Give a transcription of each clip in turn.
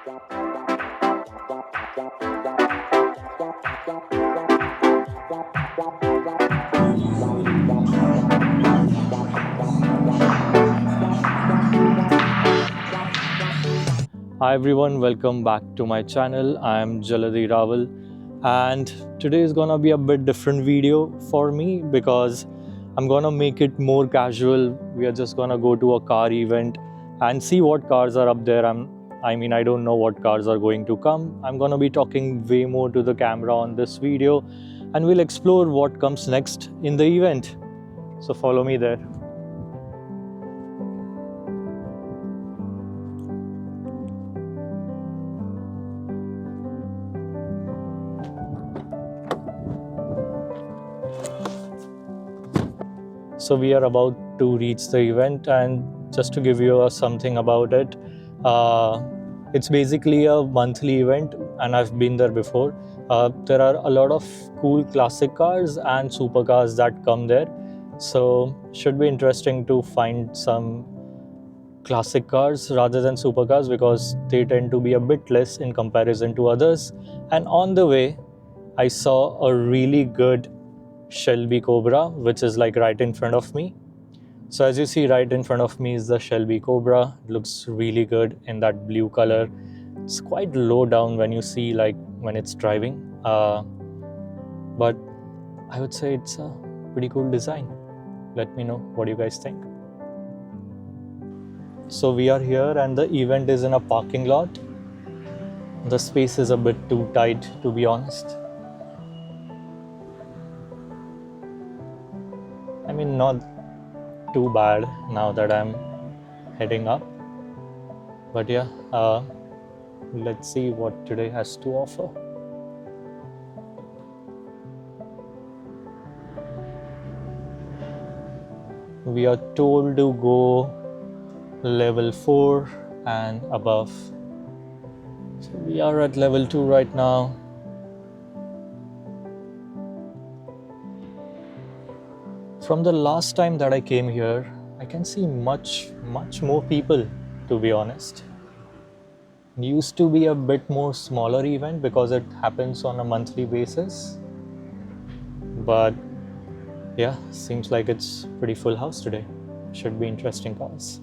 Hi everyone, welcome back to my channel. I am Jaladi Raval, and today is gonna be a bit different video for me because I'm gonna make it more casual. We are just gonna go to a car event and see what cars are up there. I don't know what cars are going to come. I'm gonna be talking way more to the camera on this video, and we'll explore what comes next in the event. So follow me there. So we are about to reach the event, and just to give you something about it, it's basically a monthly event, and I've been there before. There are a lot of cool classic cars and supercars that come there, so should be interesting to find some classic cars rather than supercars because they tend to be a bit less in comparison to others. And on the way, I saw a really good Shelby Cobra, which is like right in front of me. So as you see, right in front of me is the Shelby Cobra. It looks really good in that blue color. It's quite low down when you see like when it's driving, but I would say it's a pretty cool design. Let me know what you guys think. So we are here and the event is in a parking lot. The space is a bit too tight, to be honest. I mean, not too bad now that I'm heading up, but yeah, let's see what today has to offer. We are told to go level 4 and above, so we are at level 2 right now. From the last time that I came here, I can see much more people, to be honest. It used to be a bit more smaller event because it happens on a monthly basis. But yeah, seems like it's pretty full house today. Should be interesting cars.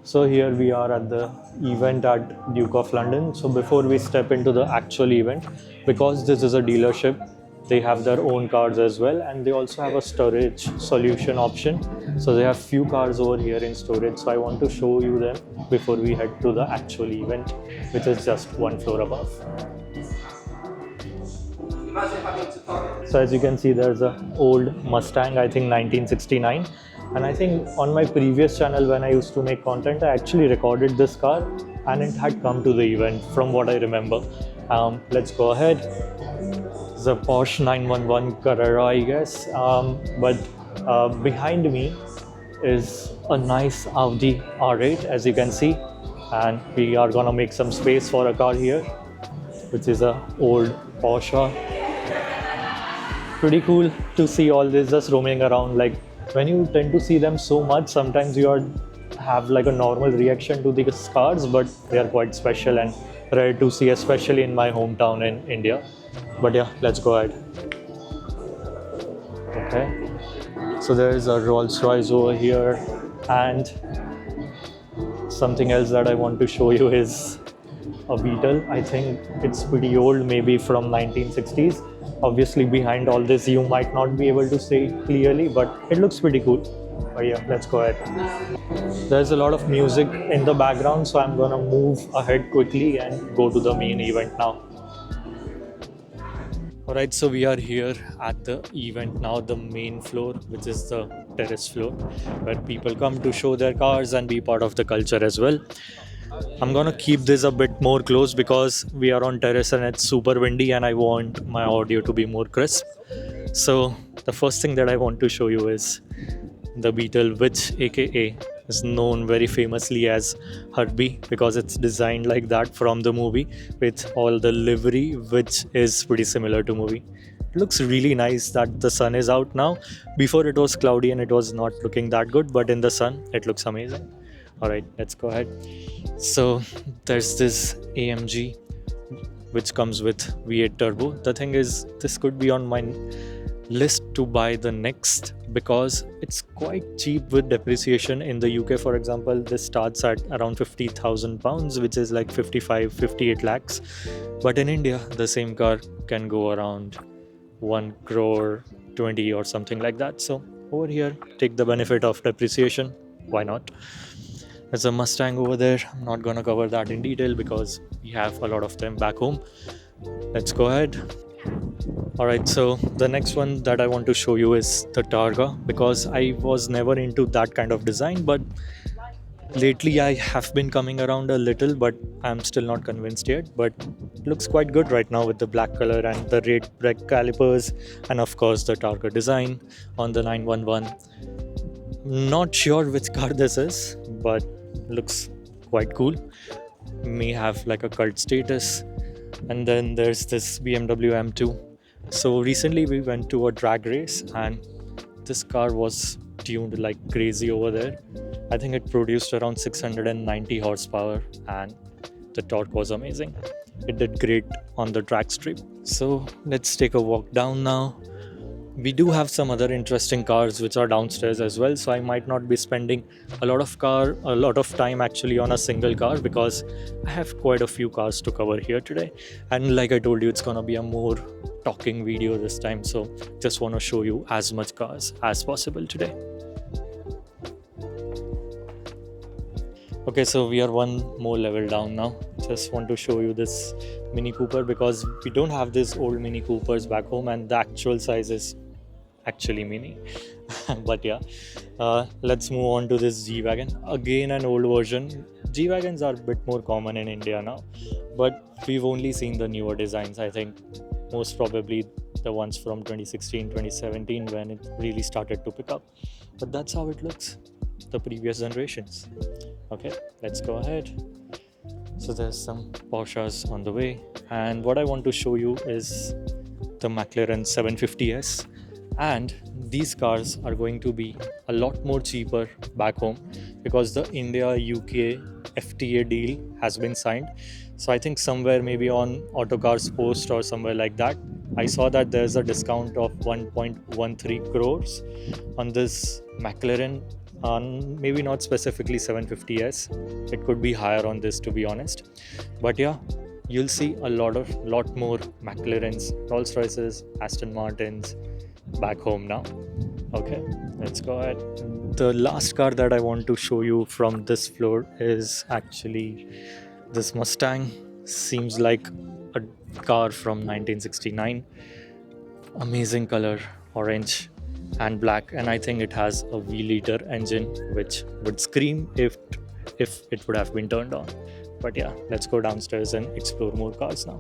So here we are at the event at Duke of London. So before we step into the actual event, because this is a dealership, they have their own cars as well, and they also have a storage solution option. So they have few cars over here in storage. So I want to show you them before we head to the actual event, which is just one floor above. So as you can see, there's an old Mustang, I think 1969. And I think on my previous channel when I used to make content, I actually recorded this car and it had come to the event from what I remember. Let's go ahead. It's a Porsche 911 Carrera, I guess. But behind me is a nice Audi R8, as you can see. And we are gonna make some space for a car here, which is a old Porsche. Pretty cool to see all this just roaming around. Like when you tend to see them so much, sometimes you have like a normal reaction to these cars, but they are quite special and rare to see, especially in my hometown in India. But yeah, let's go ahead. Okay, so there is a Rolls Royce over here, and something else that I want to show you is a Beetle. I think it's pretty old, maybe from 1960s. Obviously behind all this you might not be able to see clearly, but it looks pretty cool. But yeah, let's go ahead. There's a lot of music in the background, so I'm gonna move ahead quickly and go to the main event now. Alright, so we are here at the event now, the main floor, which is the terrace floor, where people come to show their cars and be part of the culture as well. I'm gonna keep this a bit more close because we are on terrace and it's super windy and I want my audio to be more crisp. So the first thing that I want to show you is the Beetle, which aka is known very famously as Herbie because it's designed like that from the movie with all the livery, which is pretty similar to movie. It looks really nice that the sun is out now. Before it was cloudy and it was not looking that good, but in the sun it looks amazing. All right, let's go ahead. So there's this AMG which comes with V8 turbo. The thing is, this could be on my list to buy the next because it's quite cheap with depreciation. In the UK, for example, this starts at around 50,000 pounds, which is like 58 lakhs. But in India, the same car can go around 1 crore 20 or something like that. So over here, take the benefit of depreciation. Why not? There's a Mustang over there. I'm not gonna cover that in detail because we have a lot of them back home. Let's go ahead. Alright, so the next one that I want to show you is the Targa because I was never into that kind of design, but lately I have been coming around a little, but I'm still not convinced yet. But it looks quite good right now with the black color and the red brake calipers, and of course the Targa design on the 911. Not sure which car this is, but looks quite cool. May have like a cult status. And then there's this BMW M2. So recently we went to a drag race and this car was tuned like crazy over there. I think it produced around 690 horsepower and the torque was amazing. It did great on the track strip. So let's take a walk down now. We do have some other interesting cars which are downstairs as well, so I might not be spending a lot of time actually on a single car because I have quite a few cars to cover here today. And like I told you, it's gonna be a more talking video this time, so just want to show you as much cars as possible today. Okay, so we are one more level down now. Just want to show you this Mini Cooper because we don't have these old Mini Coopers back home and the actual size is actually mini. But yeah, let's move on to this G-Wagon. Again, an old version. G-Wagons are a bit more common in India now, but we've only seen the newer designs. I think most probably the ones from 2016, 2017 when it really started to pick up. But that's how it looks, the previous generations. Okay, let's go ahead. So there's some Porsches on the way, and what I want to show you is the McLaren 750S. And these cars are going to be a lot more cheaper back home because the India-UK FTA deal has been signed. So I think somewhere maybe on Autocars Post or somewhere like that, I saw that there's a discount of 1.13 crores on this McLaren, on maybe not specifically 750S. It could be higher on this, to be honest. But yeah, you'll see a lot more McLarens, Rolls-Royces, Aston Martins back home now. Okay, let's go ahead. The last car that I want to show you from this floor is actually this Mustang. Seems like a car from 1969. Amazing color, orange and black, and I think it has a V-liter engine which would scream if it would have been turned on. But yeah, let's go downstairs and explore more cars now.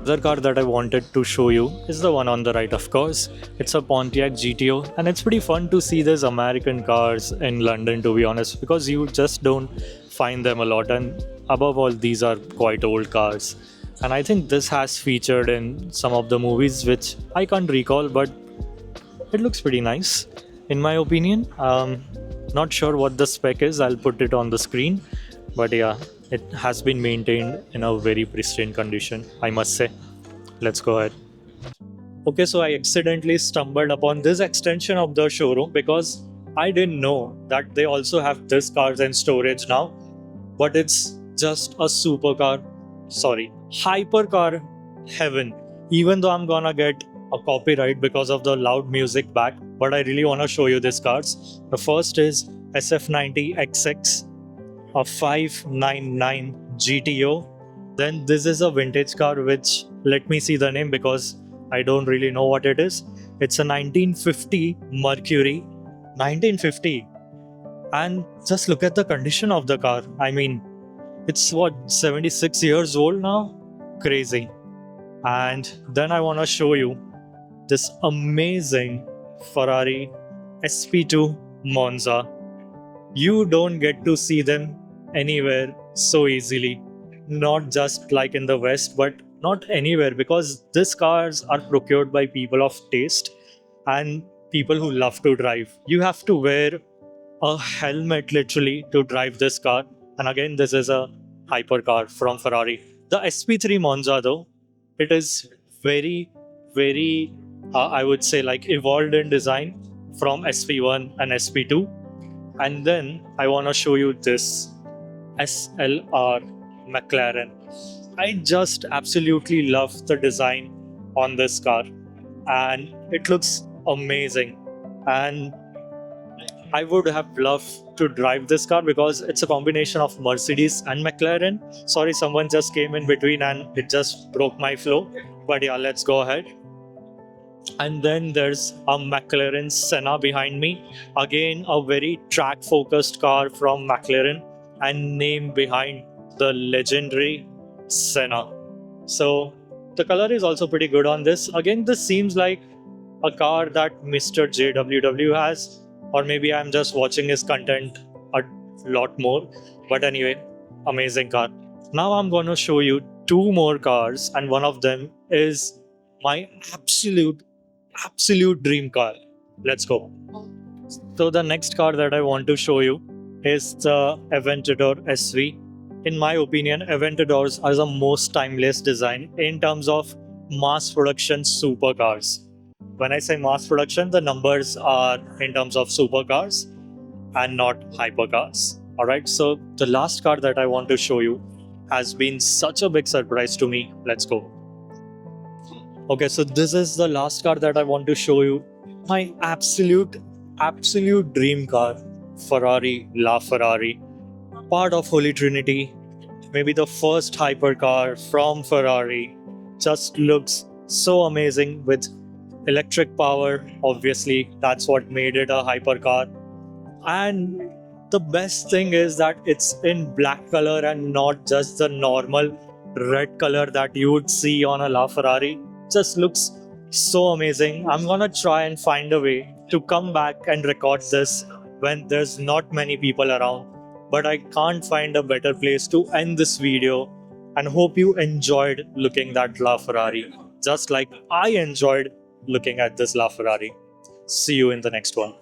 The car that I wanted to show you is the one on the right, of course. It's a Pontiac GTO, and it's pretty fun to see these American cars in London, to be honest, because you just don't find them a lot. And above all, these are quite old cars. And I think this has featured in some of the movies, which I can't recall, but it looks pretty nice, in my opinion. Not sure what the spec is, I'll put it on the screen. But yeah, it has been maintained in a very pristine condition, I must say. Let's go ahead. Okay, so I accidentally stumbled upon this extension of the showroom because I didn't know that they also have this cars in storage now. But it's just a hypercar heaven. Even though I'm gonna get a copyright because of the loud music back, but I really wanna show you these cars. The first is SF90XX. A 599 GTO. Then this is a vintage car which, let me see the name because I don't really know what it is. It's a 1950 Mercury. 1950. And just look at the condition of the car. I mean, it's 76 years old now? Crazy. And then I want to show you this amazing Ferrari SP2 Monza. You don't get to see them anywhere so easily. Not just like in the West, but not anywhere, because these cars are procured by people of taste and people who love to drive. You have to wear a helmet literally to drive this car. And again, this is a hypercar from Ferrari. The SP3 Monza, though, it is very, very, I would say, like evolved in design from SP1 and SP2. And then I want to show you this SLR McLaren. I just absolutely love the design on this car, and it looks amazing. And I would have loved to drive this car because it's a combination of Mercedes and McLaren. Sorry, someone just came in between and it just broke my flow. But yeah, let's go ahead. And then there's a McLaren Senna behind me. Again, a very track focused car from McLaren and name behind the legendary Senna. So the color is also pretty good on this. Again, this seems like a car that Mr. JWW has, or maybe I'm just watching his content a lot more. But anyway, amazing car. Now I'm going to show you two more cars, and one of them is my absolute dream car. Let's go. So the next car that I want to show you is the Aventador SV. In my opinion, Aventadors are the most timeless design in terms of mass production supercars. When I say mass production, the numbers are in terms of supercars and not hypercars. Alright, so the last car that I want to show you has been such a big surprise to me. Let's go. Okay, so this is the last car that I want to show you. My absolute dream car, Ferrari LaFerrari. Part of Holy Trinity, maybe the first hypercar from Ferrari. Just looks so amazing with electric power. Obviously, that's what made it a hypercar. And the best thing is that it's in black color and not just the normal red color that you would see on a LaFerrari. Just looks so amazing. I'm gonna try and find a way to come back and record this when there's not many people around, but I can't find a better place to end this video. And hope you enjoyed looking at LaFerrari just like I enjoyed looking at this LaFerrari. See you in the next one.